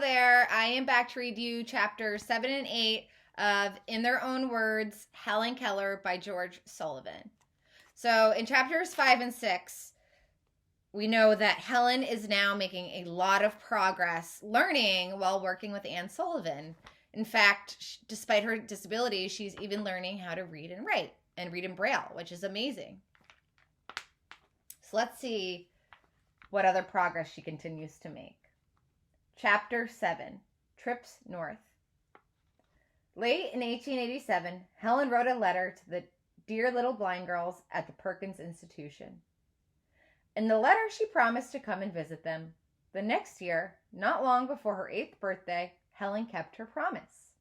there. I am back to read you chapters 7 and 8 of In Their Own Words, Helen Keller by George Sullivan. So in chapters 5 and 6, we know that Helen is now making a lot of progress learning while working with Anne Sullivan. In fact, despite her disability, she's even learning how to read and write and read in Braille, which is amazing. So let's see what other progress she continues to make. Chapter 7, Trips North. Late in 1887, Helen wrote a letter to the dear little blind girls at the Perkins Institution. In the letter, she promised to come and visit them. The next year, not long before her 8th birthday, Helen kept her promise.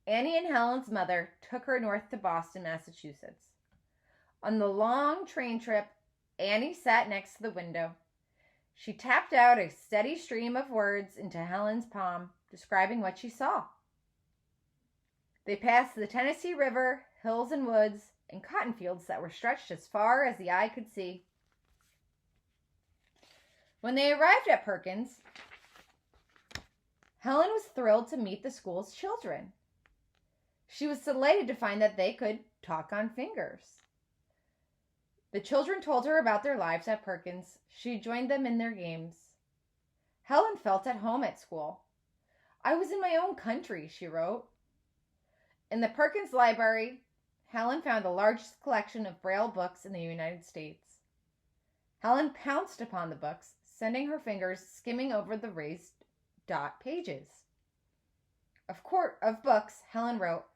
Annie and Helen's mother took her north to Boston, Massachusetts. On the long train trip, Annie sat next to the window. She tapped out a steady stream of words into Helen's palm, describing what she saw. They passed the Tennessee River, hills and woods, and cotton fields that were stretched as far as the eye could see. When they arrived at Perkins, Helen was thrilled to meet the school's children. She was delighted to find that they could talk on fingers. The children told her about their lives at Perkins. She joined them in their games. Helen felt at home at school. I was in my own country, she wrote. In the Perkins Library, Helen found the largest collection of Braille books in the United States. Helen pounced upon the books, sending her fingers skimming over the raised dot pages. Of books, Helen wrote,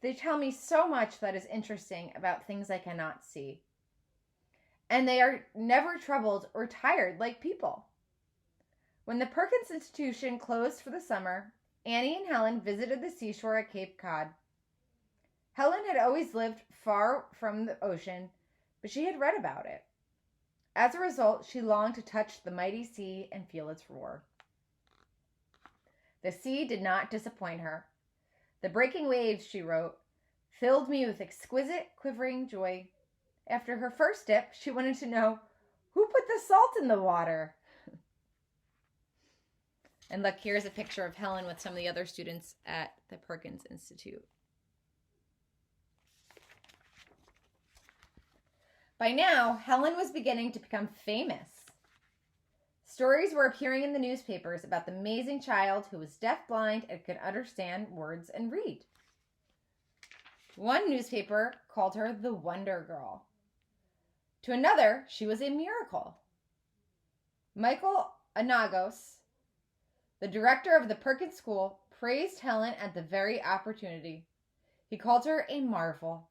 they tell me so much that is interesting about things I cannot see. And they are never troubled or tired like people. When the Perkins Institution closed for the summer, Annie and Helen visited the seashore at Cape Cod. Helen had always lived far from the ocean, but she had read about it. As a result, she longed to touch the mighty sea and feel its roar. The sea did not disappoint her. The breaking waves, she wrote, filled me with exquisite, quivering joy. After her first dip, she wanted to know, who put the salt in the water? And look, here's a picture of Helen with some of the other students at the Perkins Institute. By now, Helen was beginning to become famous. Stories were appearing in the newspapers about the amazing child who was deafblind and could understand words and read. One newspaper called her the Wonder Girl. To another, she was a miracle. Michael Anagos, the director of the Perkins School, praised Helen at the very opportunity. He called her a marvel.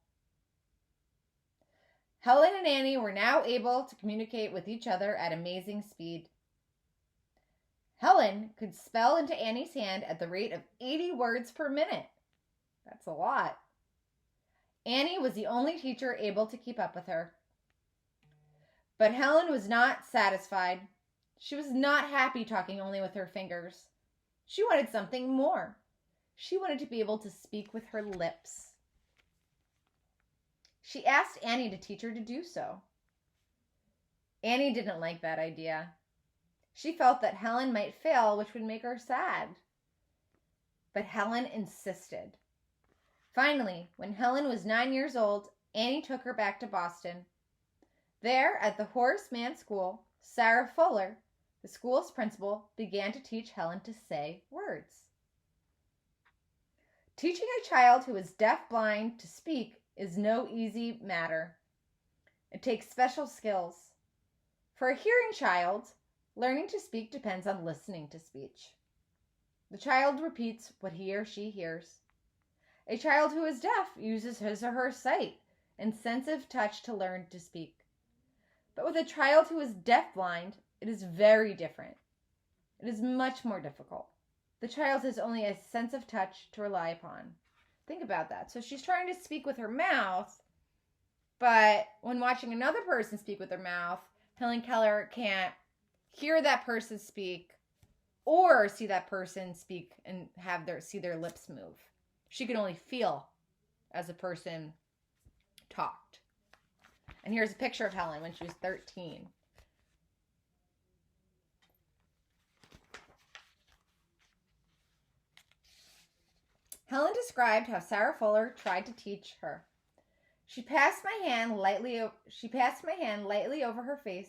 Helen and Annie were now able to communicate with each other at amazing speed. Helen could spell into Annie's hand at the rate of 80 words per minute. That's a lot. Annie was the only teacher able to keep up with her. But Helen was not satisfied. She was not happy talking only with her fingers. She wanted something more. She wanted to be able to speak with her lips. She asked Annie to teach her to do so. Annie didn't like that idea. She felt that Helen might fail, which would make her sad. But Helen insisted. Finally, when Helen was 9 years old, Annie took her back to Boston. There, at the Horace Mann School, Sarah Fuller, the school's principal, began to teach Helen to say words. Teaching a child who is deaf-blind to speak is no easy matter. It takes special skills. For a hearing child, learning to speak depends on listening to speech. The child repeats what he or she hears. A child who is deaf uses his or her sight and sense of touch to learn to speak. But with a child who is deafblind, it is very different. It is much more difficult. The child has only a sense of touch to rely upon. Think about that. So she's trying to speak with her mouth, but when watching another person speak with their mouth, Helen Keller can't hear that person speak or see that person speak and see their lips move. She can only feel as a person talked. And here's a picture of Helen when she was 13. Helen described how Sarah Fuller tried to teach her. She passed my hand lightly over her face,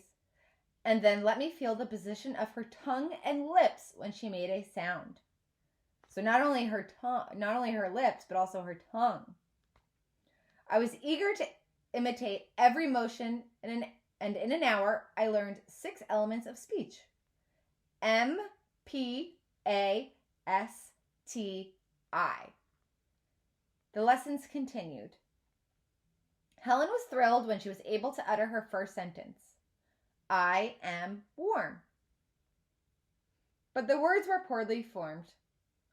and then let me feel the position of her tongue and lips when she made a sound. So not only her lips, but also her tongue. I was eager to imitate every motion, and in an hour, I learned 6 elements of speech. M, P, A, S, T, I. The lessons continued. Helen was thrilled when she was able to utter her first sentence. I am warm. But the words were poorly formed.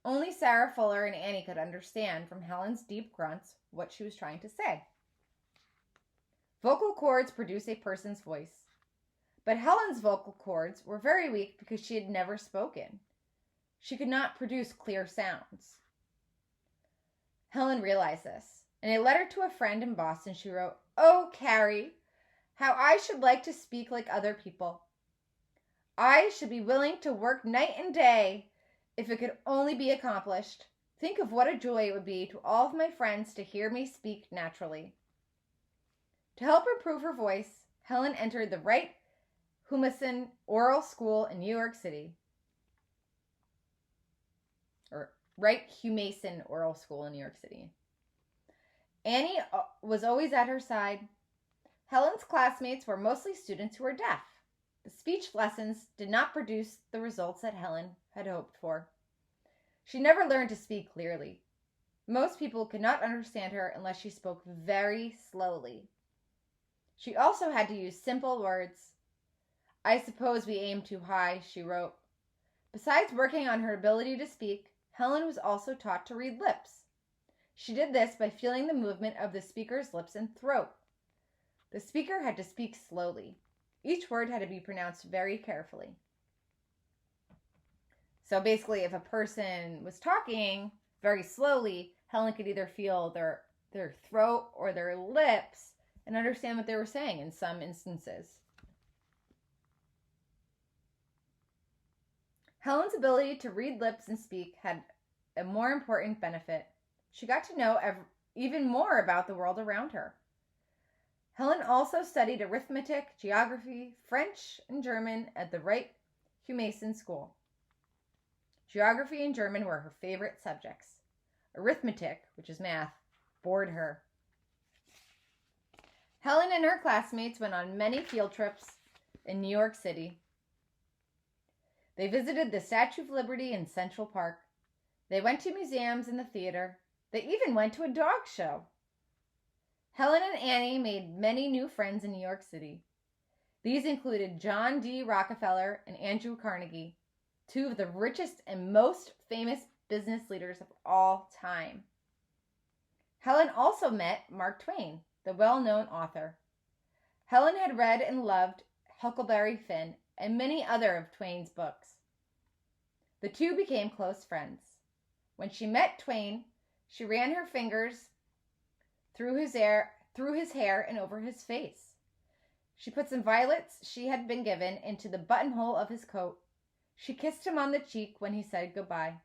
Only Sarah Fuller and Annie could understand from Helen's deep grunts what she was trying to say. Vocal cords produce a person's voice. But Helen's vocal cords were very weak because she had never spoken. She could not produce clear sounds. Helen realized this. In a letter to a friend in Boston, she wrote, "Oh, Carrie, how I should like to speak like other people. I should be willing to work night and day if it could only be accomplished. Think of what a joy it would be to all of my friends to hear me speak naturally." To help improve her voice, Helen entered the Wright Humason Oral School in New York City. Wright Humason Oral School in New York City. Annie was always at her side. Helen's classmates were mostly students who were deaf. The speech lessons did not produce the results that Helen had hoped for. She never learned to speak clearly. Most people could not understand her unless she spoke very slowly. She also had to use simple words. I suppose we aim too high, she wrote. Besides working on her ability to speak, Helen was also taught to read lips. She did this by feeling the movement of the speaker's lips and throat. The speaker had to speak slowly. Each word had to be pronounced very carefully. So basically, if a person was talking very slowly, Helen could either feel their throat or their lips and understand what they were saying in some instances. Helen's ability to read lips and speak had a more important benefit. She got to know even more about the world around her. Helen also studied arithmetic, geography, French, and German at the Wright Humason School. Geography and German were her favorite subjects. Arithmetic, which is math, bored her. Helen and her classmates went on many field trips in New York City. They visited the Statue of Liberty in Central Park. They went to museums and the theater. They even went to a dog show. Helen and Annie made many new friends in New York City. These included John D. Rockefeller and Andrew Carnegie, 2 of the richest and most famous business leaders of all time. Helen also met Mark Twain, the well-known author. Helen had read and loved Huckleberry Finn and many other of Twain's books. The 2 became close friends. When she met Twain, she ran her fingers through his hair and over his face. She put some violets she had been given into the buttonhole of his coat. She kissed him on the cheek when he said goodbye.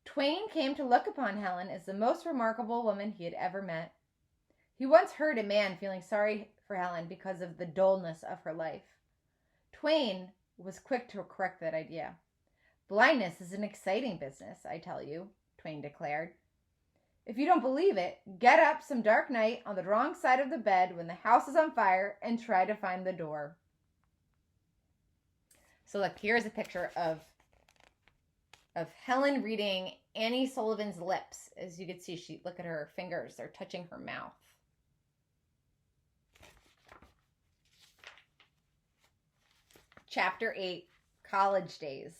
Twain came to look upon Helen as the most remarkable woman he had ever met. He once heard a man feeling sorry for Helen because of the dullness of her life. Twain was quick to correct that idea. Blindness is an exciting business, I tell you, Twain declared. If you don't believe it, get up some dark night on the wrong side of the bed when the house is on fire and try to find the door. So look, here's a picture of Helen reading Annie Sullivan's lips. As you can see, look at her fingers. They're touching her mouth. Chapter 8, College Days.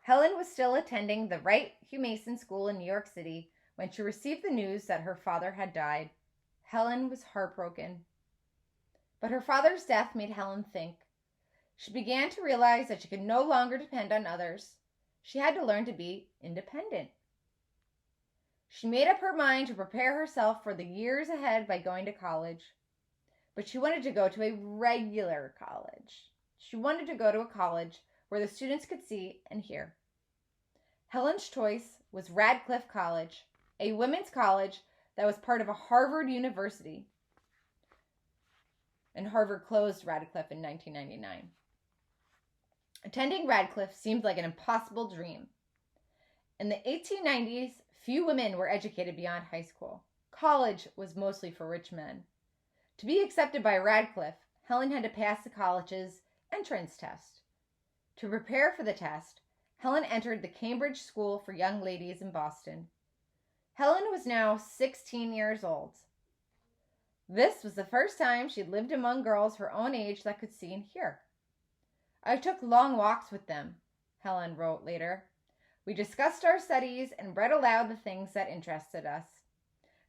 Helen was still attending the Wright Humason School in New York City when she received the news that her father had died. Helen was heartbroken. But her father's death made Helen think. She began to realize that she could no longer depend on others. She had to learn to be independent. She made up her mind to prepare herself for the years ahead by going to college. But she wanted to go to a regular college. She wanted to go to a college where the students could see and hear. Helen's choice was Radcliffe College, a women's college that was part of a Harvard University. And Harvard closed Radcliffe in 1999. Attending Radcliffe seemed like an impossible dream. In the 1890s, few women were educated beyond high school. College was mostly for rich men. To be accepted by Radcliffe, Helen had to pass the college's entrance test. To prepare for the test, Helen entered the Cambridge School for Young Ladies in Boston. Helen was now 16 years old. This was the first time she'd lived among girls her own age that could see and hear. I took long walks with them, Helen wrote later. We discussed our studies and read aloud the things that interested us.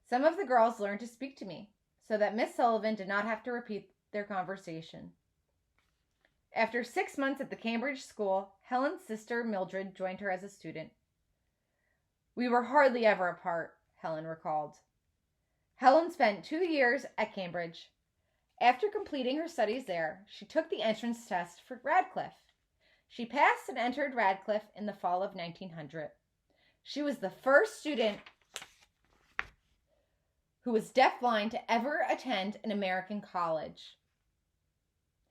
Some of the girls learned to speak to me, so that Miss Sullivan did not have to repeat their conversation. After 6 months at the Cambridge School, Helen's sister Mildred joined her as a student. We were hardly ever apart, Helen recalled. Helen spent 2 years at Cambridge. After completing her studies there, she took the entrance test for Radcliffe. She passed and entered Radcliffe in the fall of 1900. She was the first student who was deafblind to ever attend an American college.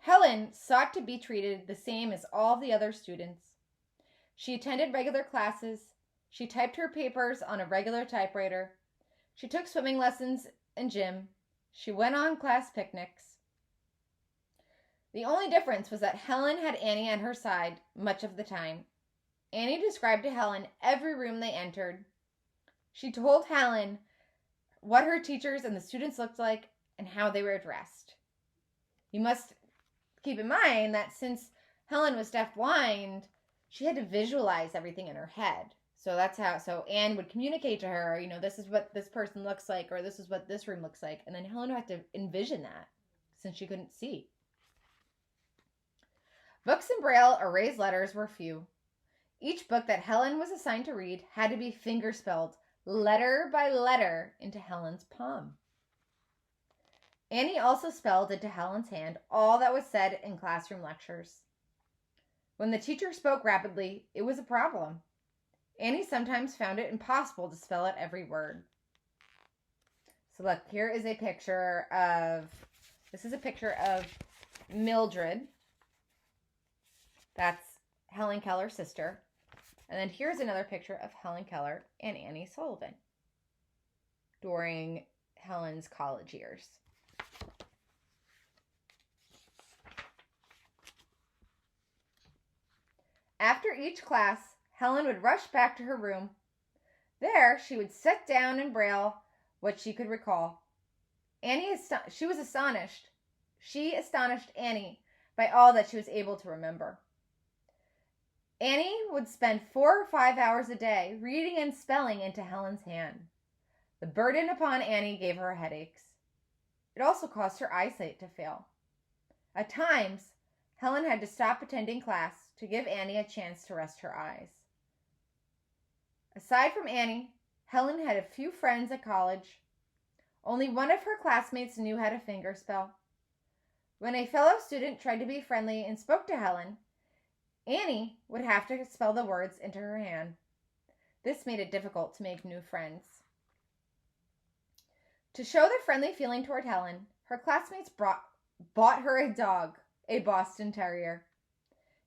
Helen sought to be treated the same as all the other students. She attended regular classes. She typed her papers on a regular typewriter. She took swimming lessons in gym. She went on class picnics. The only difference was that Helen had Annie on her side much of the time. Annie described to Helen every room they entered. She told Helen what her teachers and the students looked like and how they were dressed. You must keep in mind that since Helen was deafblind, she had to visualize everything in her head. So Anne would communicate to her, this is what this person looks like, or this is what this room looks like. And then Helen had to envision that since she couldn't see. Books in Braille or raised letters were few. Each book that Helen was assigned to read had to be fingerspelled, letter by letter, into Helen's palm. Annie also spelled into Helen's hand all that was said in classroom lectures. When the teacher spoke rapidly, it was a problem. Annie sometimes found it impossible to spell out every word. So look, here is a picture of Mildred. That's Helen Keller's sister. And then here's another picture of Helen Keller and Annie Sullivan during Helen's college years. After each class, Helen would rush back to her room. There, she would set down in Braille what she could recall. She was astonished. She astonished Annie by all that she was able to remember. Annie would spend 4 or 5 hours a day reading and spelling into Helen's hand. The burden upon Annie gave her headaches. It also caused her eyesight to fail. At times, Helen had to stop attending class to give Annie a chance to rest her eyes. Aside from Annie, Helen had a few friends at college. Only one of her classmates knew how to fingerspell. When a fellow student tried to be friendly and spoke to Helen, Annie would have to spell the words into her hand. This made it difficult to make new friends. To show their friendly feeling toward Helen, her classmates bought her a dog, a Boston Terrier.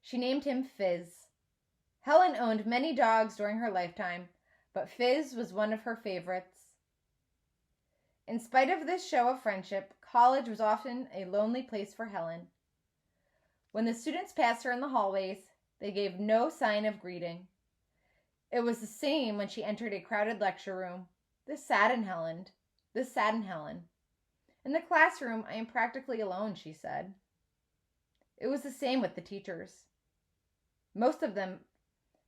She named him Fizz. Helen owned many dogs during her lifetime, but Fizz was one of her favorites. In spite of this show of friendship, college was often a lonely place for Helen. When the students passed her in the hallways, they gave no sign of greeting. It was the same when she entered a crowded lecture room. This saddened Helen. In the classroom, I am practically alone, she said. It was the same with the teachers. Most of them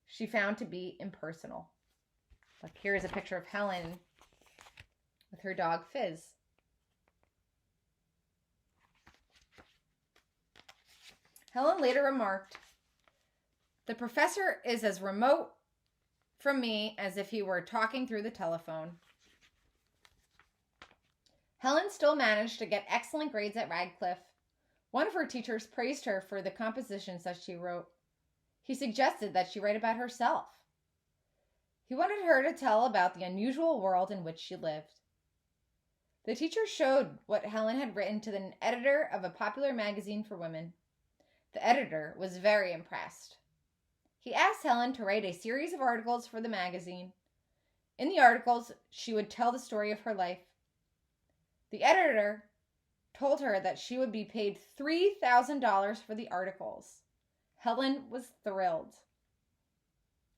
she found to be impersonal. Look, here is a picture of Helen with her dog Fizz. Helen later remarked, "The professor is as remote from me as if he were talking through the telephone." Helen still managed to get excellent grades at Radcliffe. One of her teachers praised her for the compositions that she wrote. He suggested that she write about herself. He wanted her to tell about the unusual world in which she lived. The teacher showed what Helen had written to the editor of a popular magazine for women. The editor was very impressed. He asked Helen to write a series of articles for the magazine. In the articles, she would tell the story of her life. The editor told her that she would be paid $3,000 for the articles. Helen was thrilled.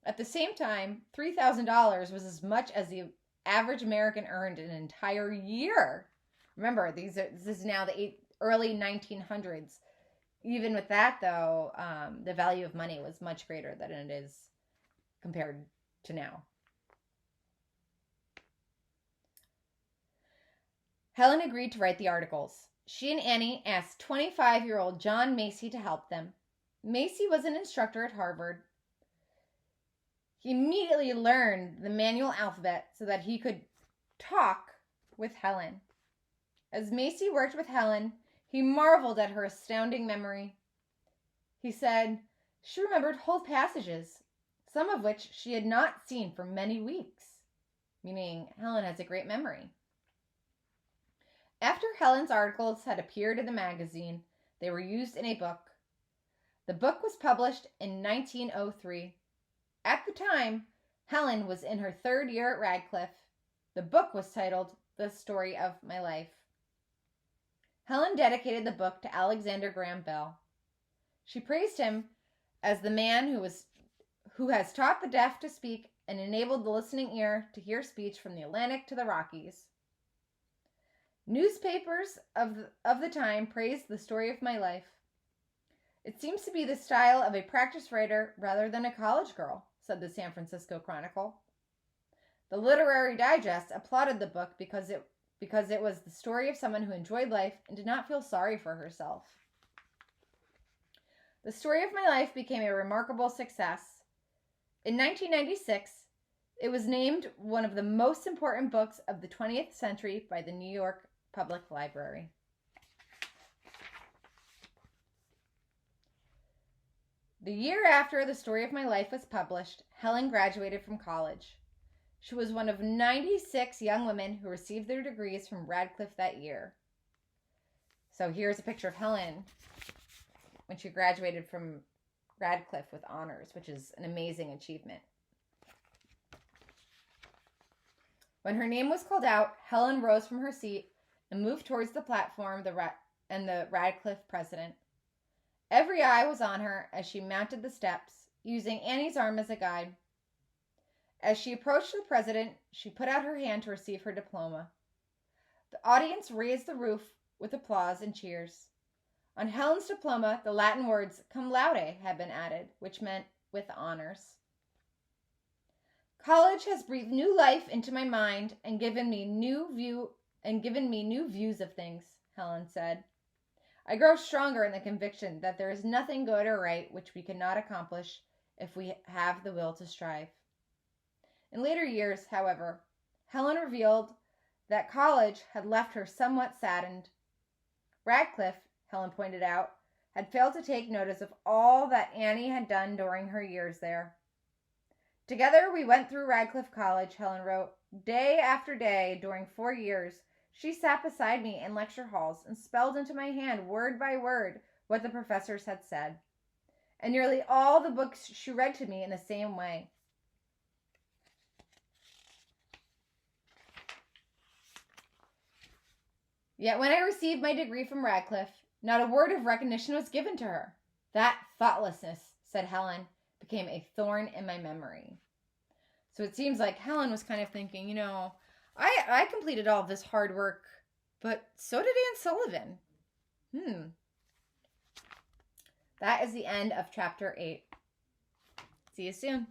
At the same time, $3,000 was as much as the average American earned in an entire year. Remember, this is now the early 1900s. Even with that, though, the value of money was much greater than it is compared to now. Helen agreed to write the articles. She and Annie asked 25-year-old John Macy to help them. Macy was an instructor at Harvard. He immediately learned the manual alphabet so that he could talk with Helen. As Macy worked with Helen, he marveled at her astounding memory. He said she remembered whole passages, some of which she had not seen for many weeks, meaning Helen has a great memory. After Helen's articles had appeared in the magazine, they were used in a book. The book was published in 1903. At the time, Helen was in her 3rd year at Radcliffe. The book was titled The Story of My Life. Helen dedicated the book to Alexander Graham Bell. She praised him as the man who has taught the deaf to speak and enabled the listening ear to hear speech from the Atlantic to the Rockies. Newspapers of the time praised The Story of My Life. It seems to be the style of a practice writer rather than a college girl, said the San Francisco Chronicle. The Literary Digest applauded the book because it was the story of someone who enjoyed life and did not feel sorry for herself. The Story of My Life became a remarkable success. In 1996, it was named one of the most important books of the 20th century by the New York Public Library. The year after The Story of My Life was published, Helen graduated from college. She was one of 96 young women who received their degrees from Radcliffe that year. So here's a picture of Helen when she graduated from Radcliffe with honors, which is an amazing achievement. When her name was called out, Helen rose from her seat and moved towards the platform and the Radcliffe president. Every eye was on her as she mounted the steps, using Annie's arm as a guide. As she approached the president, she put out her hand to receive her diploma. The audience raised the roof with applause and cheers. On Helen's diploma, the Latin words cum laude had been added, which meant with honors. College has breathed new life into my mind and given me new views of things, Helen said. I grow stronger in the conviction that there is nothing good or right which we cannot accomplish if we have the will to strive. In later years, however, Helen revealed that college had left her somewhat saddened. Radcliffe, Helen pointed out, had failed to take notice of all that Annie had done during her years there. Together we went through Radcliffe College, Helen wrote. Day after day during 4 years, she sat beside me in lecture halls and spelled into my hand word by word what the professors had said. And nearly all the books she read to me in the same way. Yet when I received my degree from Radcliffe, not a word of recognition was given to her. That thoughtlessness, said Helen, became a thorn in my memory. So it seems like Helen was kind of thinking, I completed all of this hard work, but so did Anne Sullivan. That is the end of chapter 8. See you soon.